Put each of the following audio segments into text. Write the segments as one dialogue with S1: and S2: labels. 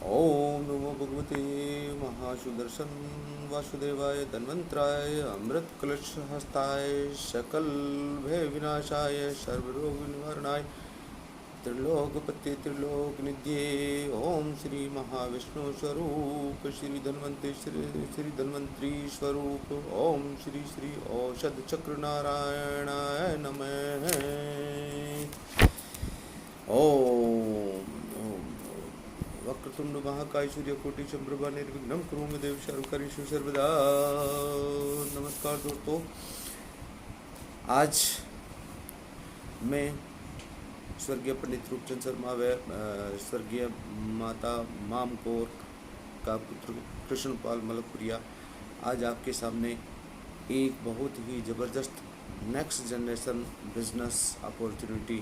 S1: ओम नमो भगवते महासुदर्शन वासुदेवाय धन्वंतराय अमृत कलश हस्ताय सकल भय विनाशाय सर्वरोग निवारणाय त्रिलोकपते त्रिलोक निध्ये ओम श्री महाविष्णु स्वरूप श्री धन्वंतरी स्वरूप ओम श्री श्री औषध चक्र नारायणाय नमः। ओम ओम वक्रतुंड महाकाय सूर्यकोटि चंद्रभा निर्विघ्नं कुरु मे देव सर्वकार्येषु सर्वदा। नमस्कार दोस्तों, आज मैं स्वर्गीय पंडित रूपचंद शर्मा व स्वर्गीय माता माम कौर का पुत्र कृष्णपाल मलकपुरिया आज आपके सामने एक बहुत ही ज़बरदस्त next generation business opportunity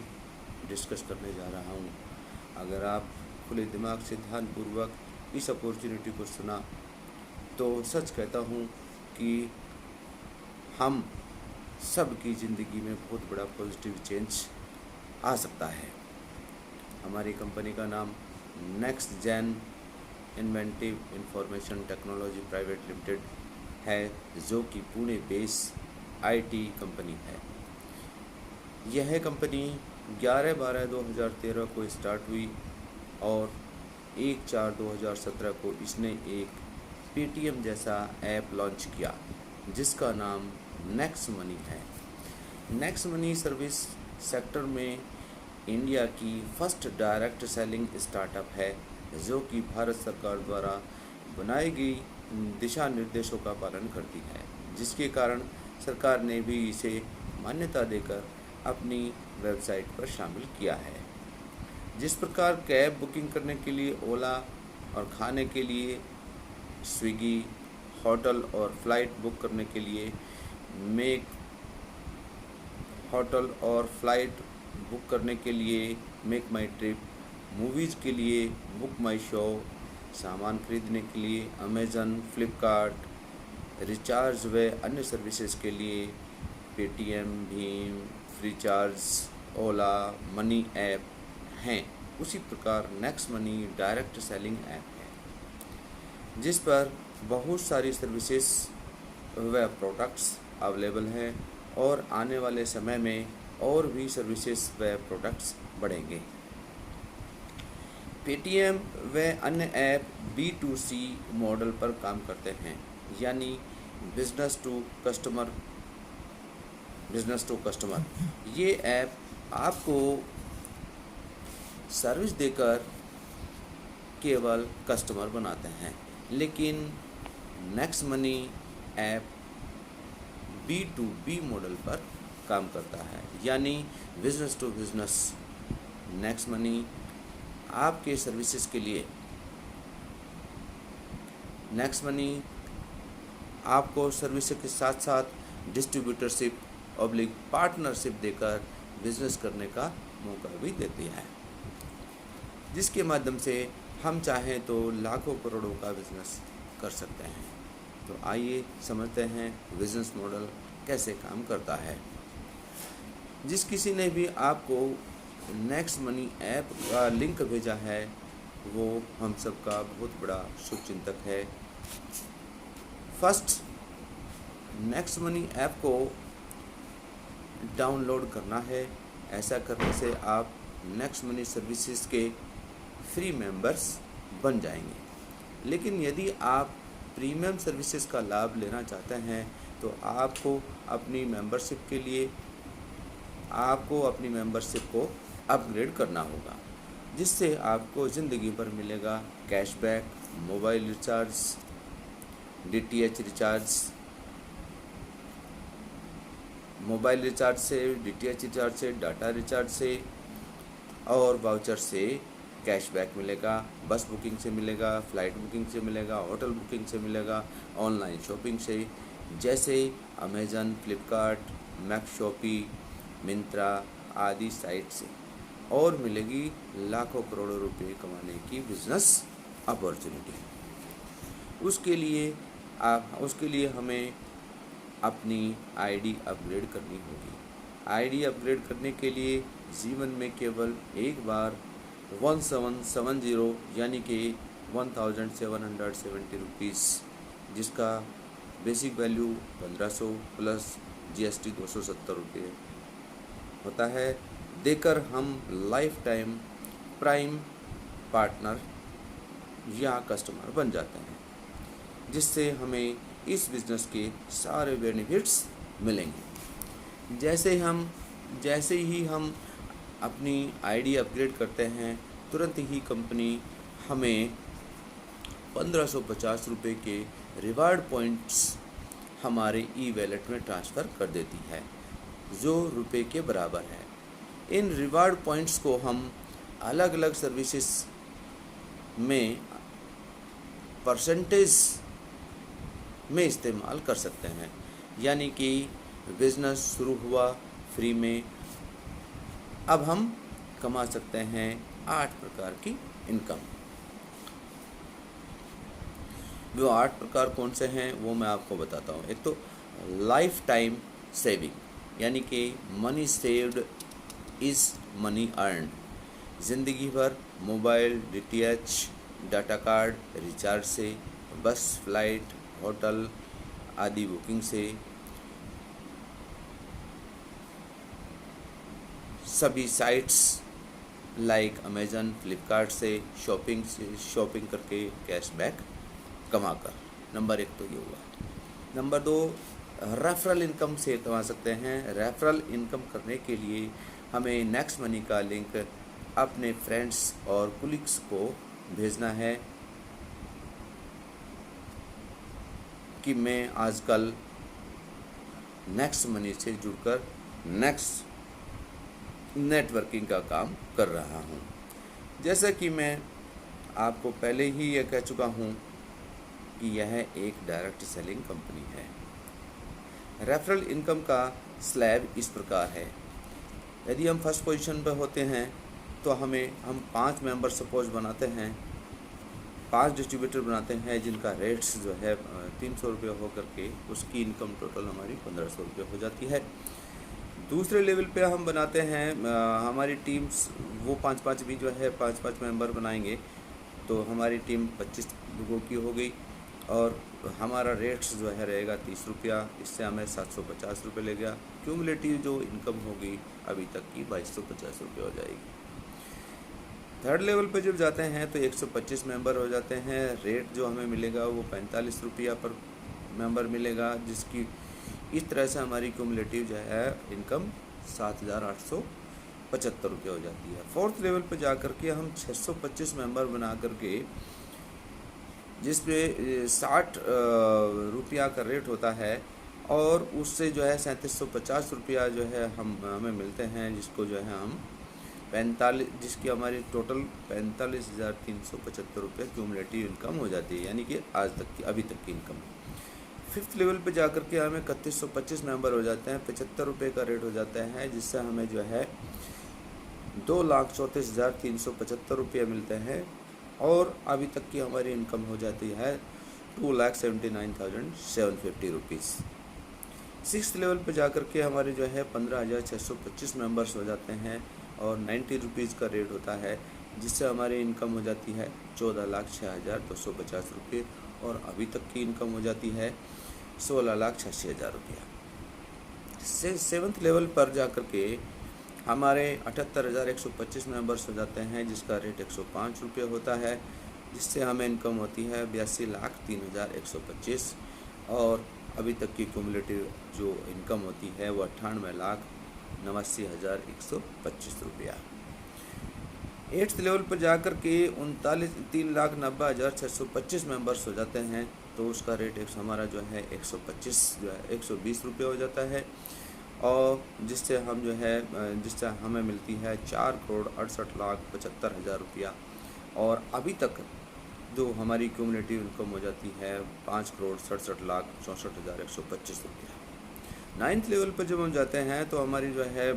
S1: discuss करने जा रहा हूँ। अगर आप खुले दिमाग से ध्यानपूर्वक इस अपॉर्चुनिटी को सुना तो सच कहता हूँ कि हम सब की ज़िंदगी में बहुत बड़ा पॉजिटिव चेंज आ सकता है। हमारी कंपनी का नाम Next Gen Inventive Information Technology Private Limited है, जो कि पुणे बेस आईटी कंपनी है। यह कंपनी 11/12/2013 को स्टार्ट हुई और 1/4/2017 को इसने एक पेटीएम जैसा ऐप लॉन्च किया जिसका नाम नेक्स्ट मनी है। नेक्स्ट मनी सर्विस सेक्टर में इंडिया की फर्स्ट डायरेक्ट सेलिंग स्टार्टअप है, जो कि भारत सरकार द्वारा बनाई गई दिशा निर्देशों का पालन करती है, जिसके कारण सरकार ने भी इसे मान्यता देकर अपनी वेबसाइट पर शामिल किया है। जिस प्रकार कैब बुकिंग करने के लिए ओला और खाने के लिए स्विगी, होटल और फ्लाइट बुक करने के लिए मेक, होटल और फ्लाइट बुक करने के लिए मेक माई ट्रिप, मूवीज़ के लिए बुक माई शो, सामान खरीदने के लिए अमेज़न, फ्लिपकार्ट, रिचार्ज व अन्य सर्विसेज के लिए पेटीएम, भीम, फ्रीचार्ज, ओला मनी ऐप हैं, उसी प्रकार next money direct selling app है, जिस पर बहुत सारी सर्विसेज व प्रोडक्ट्स अवेलेबल हैं और आने वाले समय में और भी सर्विसेज व प्रोडक्ट्स बढ़ेंगे। पेटीएम व अन्य ऐप B2C मॉडल पर काम करते हैं, यानी बिजनेस टू कस्टमर। ये ऐप आपको सर्विस देकर केवल कस्टमर बनाते हैं, लेकिन next money app B2B model पर काम करता है, यानी business to business. Next money आपके सर्विसेज के लिए, नेक्स्ट मनी आपको सर्विस के साथ साथ डिस्ट्रीब्यूटरशिप ऑब्लिक पार्टनरशिप देकर बिजनेस करने का मौका भी देती है, जिसके माध्यम से हम चाहें तो लाखों करोड़ों का बिजनेस कर सकते हैं। तो आइए समझते हैं बिजनेस मॉडल कैसे काम करता है। जिस किसी ने भी आपको नेक्स्ट मनी ऐप का लिंक भेजा है वो हम सब का बहुत बड़ा शुभचिंतक है। फर्स्ट, नेक्स्ट मनी ऐप को डाउनलोड करना है। ऐसा करने से आप नेक्स्ट मनी सर्विसेज के फ्री मेंबर्स बन जाएंगे। लेकिन यदि आप प्रीमियम सर्विसेज का लाभ लेना चाहते हैं तो आपको अपनी मेंबरशिप को अपग्रेड करना होगा, जिससे आपको ज़िंदगी भर मिलेगा cashback, mobile recharge, DTH recharge, mobile recharge से, DTH रिचार्ज से, डाटा रिचार्ज से और वाउचर से कैशबैक मिलेगा। बस बुकिंग से मिलेगा, फ़्लाइट बुकिंग से मिलेगा, होटल बुकिंग से मिलेगा, ऑनलाइन शॉपिंग से, जैसे Amazon, Flipkart, Max Shoppy, Myntra आदि साइट से, और मिलेगी लाखों करोड़ों रुपए कमाने की बिजनेस अपॉर्चुनिटी। उसके लिए हमें अपनी आईडी अपग्रेड करनी होगी। आईडी अपग्रेड करने के लिए जीवन में केवल एक बार 1770 यानी कि 1770 रुपीज़, जिसका बेसिक वैल्यू 1500 प्लस GST 270 रुपये होता है, देकर हम लाइफ टाइम प्राइम पार्टनर या कस्टमर बन जाते हैं, जिससे हमें इस बिज़नेस के सारे बेनिफिट्स मिलेंगे। जैसे ही हम अपनी आईडी अपग्रेड करते हैं, तुरंत ही कंपनी हमें 1550 रुपये के रिवार्ड पॉइंट्स हमारे ई वॉलेट में ट्रांसफ़र कर देती है, जो रुपए के बराबर है। इन रिवार्ड पॉइंट्स को हम अलग अलग सर्विसेज में परसेंटेज में इस्तेमाल कर सकते हैं, यानी कि बिज़नेस शुरू हुआ फ्री में, अब हम कमा सकते हैं 8 प्रकार की इनकम। वो 8 प्रकार कौन से हैं वो मैं आपको बताता हूँ। एक तो लाइफ टाइम सेविंग, यानी कि money saved is money earned. ज़िंदगी भर mobile, DTH, data card recharge से, बस, फ्लाइट, होटल आदि बुकिंग से, सभी साइट्स लाइक अमेज़न, फ्लिपकार्ट से शॉपिंग करके कैशबैक कमाकर। नंबर 1 तो ये हुआ। नंबर 2, रेफरल इनकम से कमा सकते हैं। रेफरल इनकम करने के लिए हमें नेक्स्ट मनी का लिंक अपने फ्रेंड्स और कुलीग्स को भेजना है कि मैं आजकल नेक्स्ट मनी से जुड़कर नेक्स्ट नेटवर्किंग का काम कर रहा हूँ। जैसा कि मैं आपको पहले ही ये कह चुका हूँ कि यह एक डायरेक्ट सेलिंग कंपनी है। रेफरल इनकम का स्लैब इस प्रकार है। यदि हम फर्स्ट पोजीशन पर होते हैं तो हम 5 मेंबर सपोज बनाते हैं, 5 डिस्ट्रीब्यूटर बनाते हैं, जिनका रेट्स जो है 300 रुपये हो करके उसकी इनकम टोटल हमारी 1500 रुपये हो जाती है। दूसरे लेवल पे हम बनाते हैं हमारी टीम्स, वो 5-5 भी जो है 5-5 मेंबर बनाएंगे, तो हमारी टीम 25 लोगों की हो गई और हमारा रेट्स जो है रहेगा 30 रुपया। इससे हमें 750 रुपये ले गया। क्यूमुलेटिव जो इनकम होगी अभी तक की 2250 रुपये हो जाएगी। थर्ड लेवल पे जब जाते हैं तो 125 मेंबर हो जाते हैं। रेट जो हमें मिलेगा वो 45 रुपया पर मेंबर मिलेगा, जिसकी इस तरह से हमारी क्यूमुलेटिव जो है इनकम 7875 रुपये हो जाती है। फोर्थ लेवल पे जा कर के हम 625 मेंबर बना करके, जिस पे 60 रुपया का रेट होता है और उससे जो है 3750 रुपया जो है हमें मिलते हैं, जिसको जो है हम 45, जिसकी हमारी टोटल 45,375 रुपये क्यूमुलेटिव इनकम हो जाती है, यानी कि आज तक की अभी तक की इनकम। फिफ्थ लेवल पे जाकर के हमें 3125 मेंबर हो जाते हैं, 75 रुपये का रेट हो जाता है, जिससे हमें जो है 2,34,375 रुपये मिलते हैं और अभी तक की हमारी इनकम हो जाती है 2,79,750 रुपीज़। सिक्स्थ लेवल पे जाकर के हमारे जो है 15,625 मेंबर्स हो जाते हैं और 90 रुपीज़ का रेट होता है, जिससे हमारी इनकम हो जाती है 14,06,250 रुपये और अभी तक की इनकम हो जाती है 16,86,000 रुपया। सेवन्थ लेवल पर जाकर के हमारे 78,125 मेंबर्स हो जाते हैं, जिसका रेट 105 रुपये होता है, जिससे हमें इनकम होती है 82,03,125 और अभी तक की क्यूमुलेटिव जो इनकम होती है वो 98,89,125 रुपया। एट्थ लेवल पर जाकर के 3,90,625 मेंबर्स हो जाते हैं, तो उसका रेट हमारा जो है 120 रुपये हो जाता है और जिससे हमें मिलती है 4,68,75,000 रुपया और अभी तक जो हमारी क्यूमुलेटिव इनकम हो जाती है 5,67,64,125 रुपया। नाइन्थ लेवल पर जब हम जाते हैं तो हमारी जो है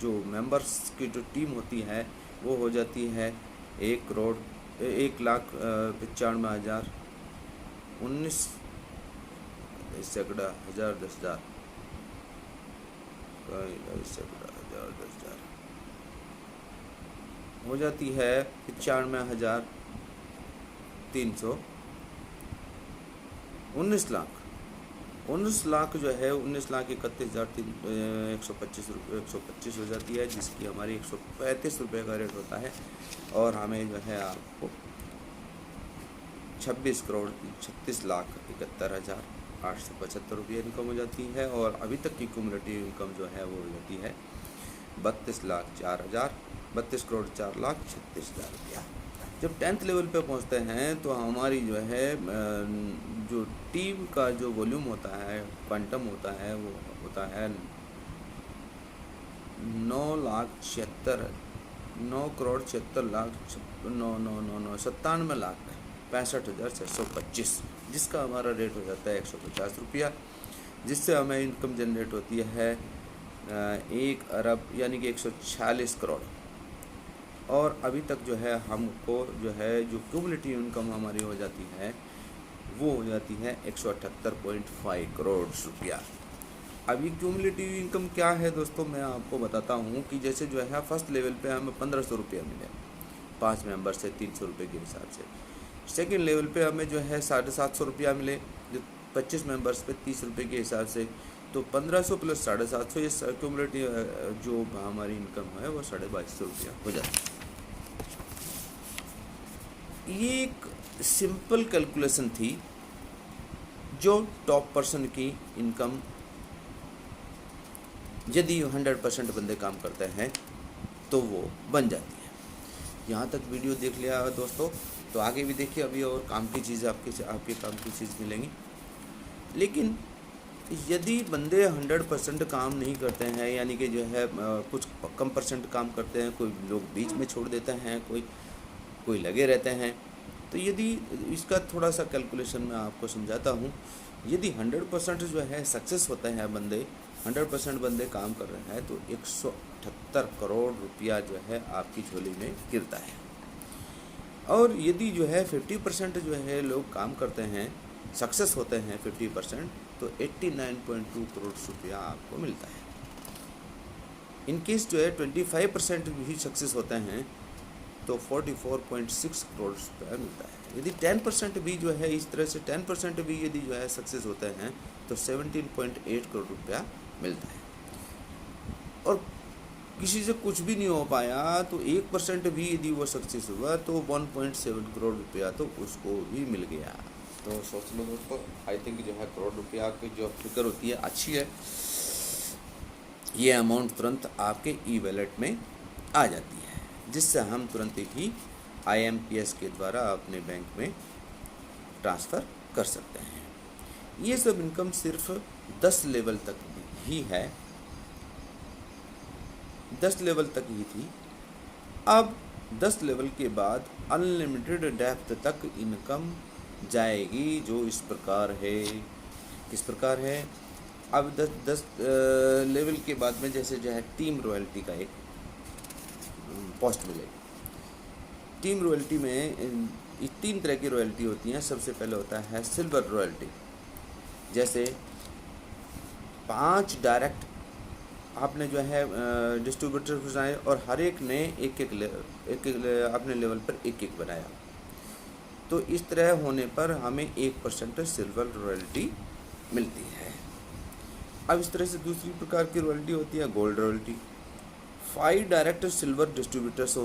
S1: जो मेंबर्स की जो टीम होती है वो हो जाती है 1,95,000 19 सैकड़ा हज़ार 10,000 हो जाती है 95,000 19 लाख जो है 19,31,125 हो जाती है, जिसकी हमारी 135 रुपये का रेट होता है। और हमें जो है आपको 26,36,71,875 रुपये इनकम हो जाती है। और अभी तक की क्यूमुलेटिव इनकम जो है वो हो जाती है 32,04,36,04,36,36,000 रुपया। जब 10th लेवल पे पहुंचते हैं तो हमारी जो है जो टीम का जो वॉल्यूम होता है, क्वांटम होता है, वो होता है 97,65,650,625, जिसका हमारा रेट हो जाता है 150 रुपया, जिससे हमें इनकम जनरेट होती है 1 अरब यानी कि 146 करोड़। और अभी तक जो है हमको जो है जो क्यूमुलेटिव इनकम हमारी हो जाती है वो हो जाती है 178.5 करोड़ रुपया। अभी क्यूमुलेटिव इनकम क्या है दोस्तों, मैं आपको बताता हूँ कि जैसे जो है फर्स्ट लेवल पे हमें 1500 रुपया मिले 5 मेंबर से 300 रुपये के हिसाब से। सेकेंड लेवल पे हमें जो है 750 रुपया मिले जो 25 मेंबर्स पे 30 रुपये के हिसाब से। तो 1500 प्लस 750, ये क्यूमुलेटिव जो हमारी इनकम है वो 2250 रुपया हो जाती है। ये एक सिंपल कैलकुलेशन थी जो टॉप पर्सन की इनकम, यदि 100% बंदे काम करते हैं तो वो बन जाती है। यहाँ तक वीडियो देख लिया दोस्तों, तो आगे भी देखिए, अभी और काम की चीज़ आपके काम की चीज़ मिलेंगी। लेकिन यदि बंदे 100% काम नहीं करते हैं, यानी कि जो है कुछ कम परसेंट काम करते हैं, कोई लोग बीच में छोड़ देते हैं, कोई लगे रहते हैं, तो यदि इसका थोड़ा सा कैलकुलेशन मैं आपको समझाता हूँ। यदि 100% जो है सक्सेस होते हैं बंदे, 100% बंदे काम कर रहे हैं, तो 178 करोड़ रुपया जो है आपकी झोली में गिरता है। और यदि जो है 50% जो है लोग काम करते हैं, सक्सेस होते हैं 50%, तो 89.2 करोड़ रुपया आपको मिलता है। इनकेस जो है 25% भी सक्सेस होते हैं तो 44.6 करोड़ रुपया मिलता है। यदि 10% भी जो है इस तरह से 10% भी यदि जो है सक्सेस होते हैं तो 17.8 करोड़ रुपया मिलता है। और किसी से कुछ भी नहीं हो पाया तो 1% भी यदि वो सक्सेस हुआ तो 1.7 करोड़ रुपया तो उसको भी मिल गया। तो सोच लो दोस्तों, आई थिंक जो है करोड़ रुपया की जो फिक्र होती है अच्छी है। ये अमाउंट तुरंत आपके ई वॉलेट में आ जाती है, जिससे हम तुरंत ही IMPS के द्वारा अपने बैंक में ट्रांसफ़र कर सकते हैं। ये सब इनकम सिर्फ 10 लेवल तक ही है, 10 लेवल तक ही थी। अब 10 लेवल के बाद अनलिमिटेड डेप्थ तक इनकम जाएगी, जो इस प्रकार है। किस प्रकार है? अब 10 लेवल के बाद में जैसे जो है टीम रॉयल्टी का एक पोस्ट मिलेगी। टीम रॉयल्टी में 3 तरह की रॉयल्टी होती हैं। सबसे पहले होता है सिल्वर रॉयल्टी, जैसे 5 डायरेक्ट आपने जो है डिस्ट्रीब्यूटर बनाए और हर एक ने एक अपने लेवल पर एक बनाया, तो इस तरह होने पर हमें 1% सिल्वर रॉयल्टी मिलती है। अब इस तरह से दूसरी प्रकार की रॉयल्टी होती है gold royalty. 5 direct silver distributors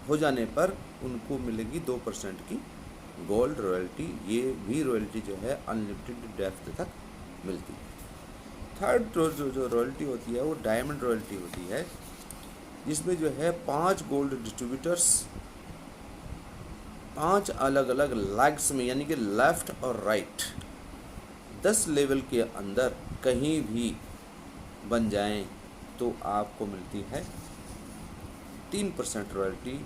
S1: हो जाने पर उनको मिलेगी 2% की गोल्ड रॉयल्टी। ये भी रॉयल्टी जो है अनलिमिटेड डेप्थ तक मिलती है। थर्ड जो रॉयल्टी होती है वो डायमंड रॉयल्टी होती है, जिसमें जो है 5 गोल्ड डिस्ट्रीब्यूटर्स 5 अलग अलग लेग्स में, यानी कि लेफ़्ट और राइट 10 लेवल के अंदर कहीं भी बन जाएं तो आपको मिलती है 3% royalty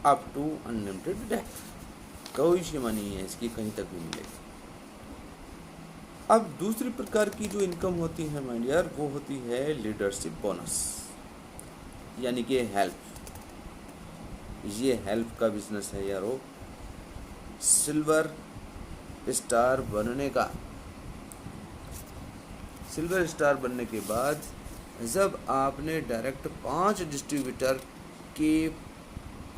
S1: up to unlimited depth. कोई सीमा नहीं है इसकी, कहीं तक भी मिलेगी। अब दूसरी प्रकार की जो इनकम होती है माय डियर, वो होती है लीडरशिप बोनस, यानी कि हेल्प। ये हेल्प का बिजनेस है यारो। सिल्वर स्टार बनने का, सिल्वर स्टार बनने के बाद जब आपने डायरेक्ट 5 डिस्ट्रीब्यूटर के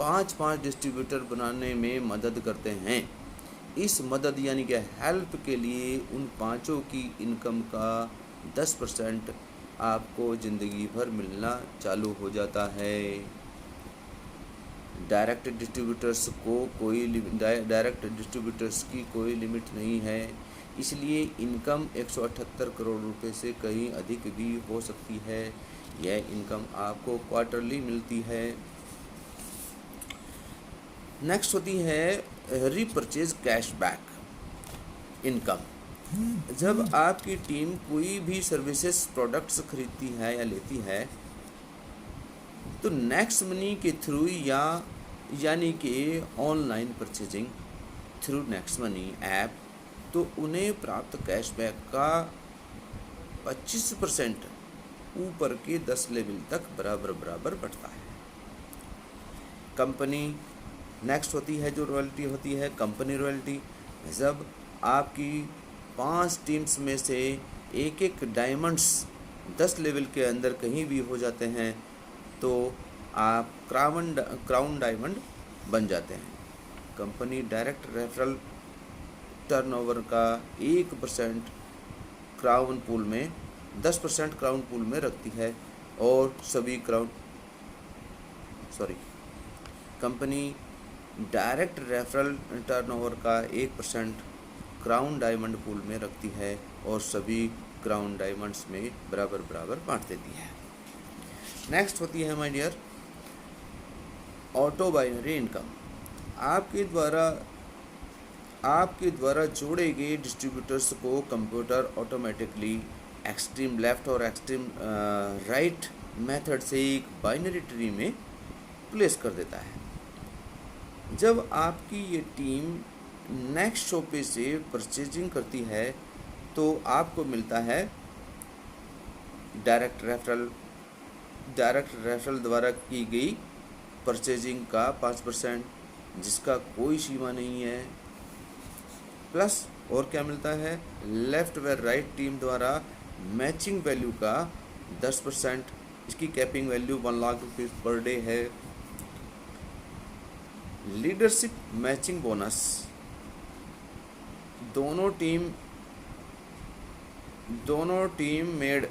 S1: 5 डिस्ट्रीब्यूटर बनाने में मदद करते हैं। इस मदद यानी कि हेल्प के लिए उन 5 की इनकम का 10% आपको ज़िंदगी भर मिलना चालू हो जाता है। डायरेक्ट डिस्ट्रीब्यूटर्स की कोई लिमिट नहीं है, इसलिए इनकम 178 करोड़ रुपए से कहीं अधिक भी हो सकती है। यह इनकम आपको क्वार्टरली मिलती है। नेक्स्ट होती है रीपरचेज कैशबैक इनकम। जब आपकी टीम कोई भी सर्विसेज प्रोडक्ट्स खरीदती है या लेती है तो नेक्स्ट मनी के थ्रू यानी कि online purchasing through next money app, तो उन्हें प्राप्त कैशबैक का 25% ऊपर के 10 लेवल तक बराबर बढ़ता है। कंपनी नेक्स्ट होती है जो रॉयल्टी होती है कंपनी रॉयल्टी। जब आपकी 5 टीम्स में से एक डायमंड्स 10 लेवल के अंदर कहीं भी हो जाते हैं तो आप क्राउन डायमंड बन जाते हैं। कंपनी डायरेक्ट रेफरल टर्नओवर का 1% क्राउन पूल में 10% क्राउन पूल में रखती है और सभी कंपनी डायरेक्ट रेफरल टर्नओवर का 1% क्राउन डायमंड पूल में रखती है और सभी क्राउन डायमंड्स में बराबर बांट देती है। नेक्स्ट होती है my dear auto binary income. आपके द्वारा जोड़े गए डिस्ट्रीब्यूटर्स को कंप्यूटर ऑटोमेटिकली एक्सट्रीम लेफ्ट और एक्सट्रीम राइट मेथड से एक बाइनरी ट्री में प्लेस कर देता है। जब आपकी ये टीम नेक्स्ट शॉपे से परचेजिंग करती है तो आपको मिलता है डायरेक्ट रेफरल द्वारा की गई परचेजिंग का 5%, जिसका कोई सीमा नहीं है, प्लस और क्या मिलता है लेफ्ट व राइट टीम द्वारा मैचिंग वैल्यू का 10%। इसकी capping value 1 lakh rupees per day है। लीडरशिप मैचिंग बोनस दोनों टीम में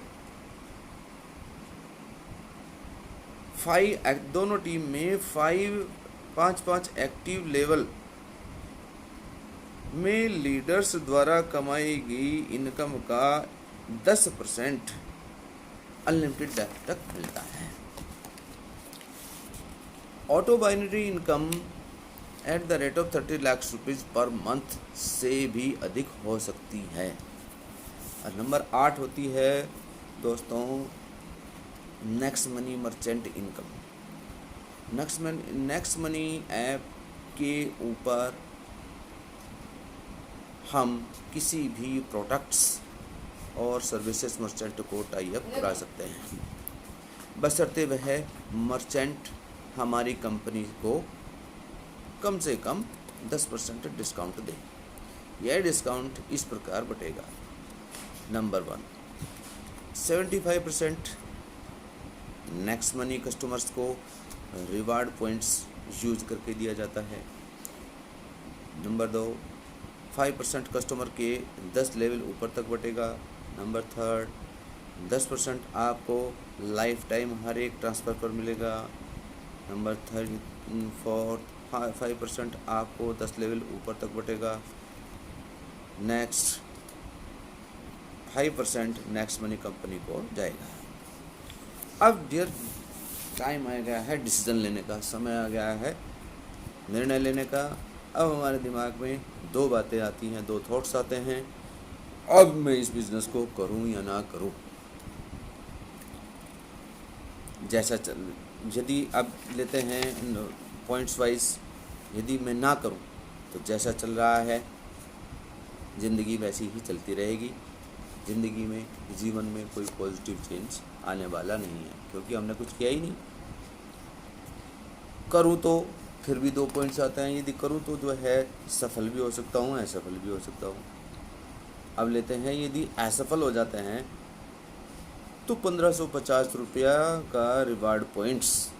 S1: 5 एक्टिव लेवल में लीडर्स द्वारा कमाई गई इनकम का 10% अनलिमिटेड डेप्थ तक मिलता है। Auto binary income at the rate of 30 lakh rupees per month से भी अधिक हो सकती है। और नंबर 8 होती है दोस्तों next money merchant income. Next money app के ऊपर हम किसी भी प्रोडक्ट्स और सर्विसेज मर्चेंट को टाई अप करा सकते हैं, बशर्ते वह मर्चेंट हमारी कंपनी को कम से कम 10% डिस्काउंट दे। यह डिस्काउंट इस प्रकार बटेगा। नंबर 1 75% नेक्स्ट मनी कस्टमर्स को रिवार्ड पॉइंट्स यूज करके दिया जाता है। नंबर 2 5% कस्टमर के 10 लेवल ऊपर तक बटेगा। नंबर 3 10% आपको लाइफ टाइम हर एक ट्रांसफ़र पर मिलेगा। नंबर 4 5% आपको 10 लेवल ऊपर तक बटेगा। नेक्स्ट 5% नेक्स्ट मनी कंपनी को जाएगा। अब डियर टाइम आ गया है डिसीजन लेने का, समय आ गया है निर्णय लेने का। अब हमारे दिमाग में 2 बातें आती हैं, 2 थॉट्स आते हैं। अब मैं इस बिज़नेस को करूं या ना करूं। यदि अब लेते हैं पॉइंट्स वाइज, यदि मैं ना करूं तो जैसा चल रहा है ज़िंदगी वैसी ही चलती रहेगी। ज़िंदगी में जीवन में कोई पॉजिटिव चेंज आने वाला नहीं है, क्योंकि हमने कुछ किया ही नहीं। करूं तो फिर भी 2 पॉइंट्स आते हैं। यदि करूं तो जो है सफल भी हो सकता हूं, असफल भी हो सकता हूं। अब लेते हैं यदि असफल हो जाते हैं तो 1550 रुपया का रिवार्ड पॉइंट्स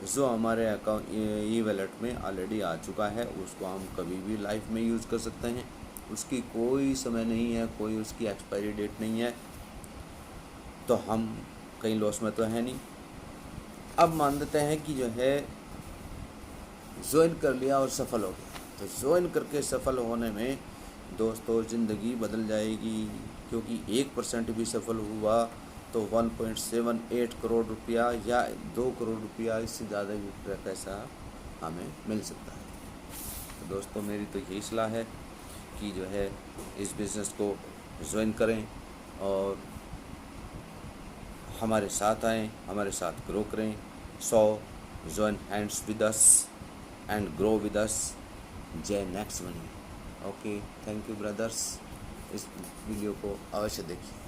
S1: जो हमारे अकाउंट ई वॉलेट में ऑलरेडी आ चुका है, उसको हम कभी भी लाइफ में यूज़ कर सकते हैं। उसकी कोई समय नहीं है, कोई उसकी एक्सपायरी डेट नहीं है, तो हम कहीं लॉस में तो है नहीं। अब मान लेते हैं कि जो है ज्वाइन कर लिया और सफल हो गया, तो ज्वाइन करके सफल होने में दोस्तों ज़िंदगी बदल जाएगी, क्योंकि 1% भी सफल हुआ तो 1.78 करोड़ रुपया या 2 करोड़ रुपया, इससे ज़्यादा भी पैसा हमें मिल सकता है। तो दोस्तों मेरी तो यही सलाह है कि जो है इस बिज़नेस को ज्वाइन करें और हमारे साथ आएँ, हमारे साथ ग्रो करें। So join hands with us and grow with us. जय Next Money. Okay, thank you brothers. इस वीडियो को अवश्य देखिए।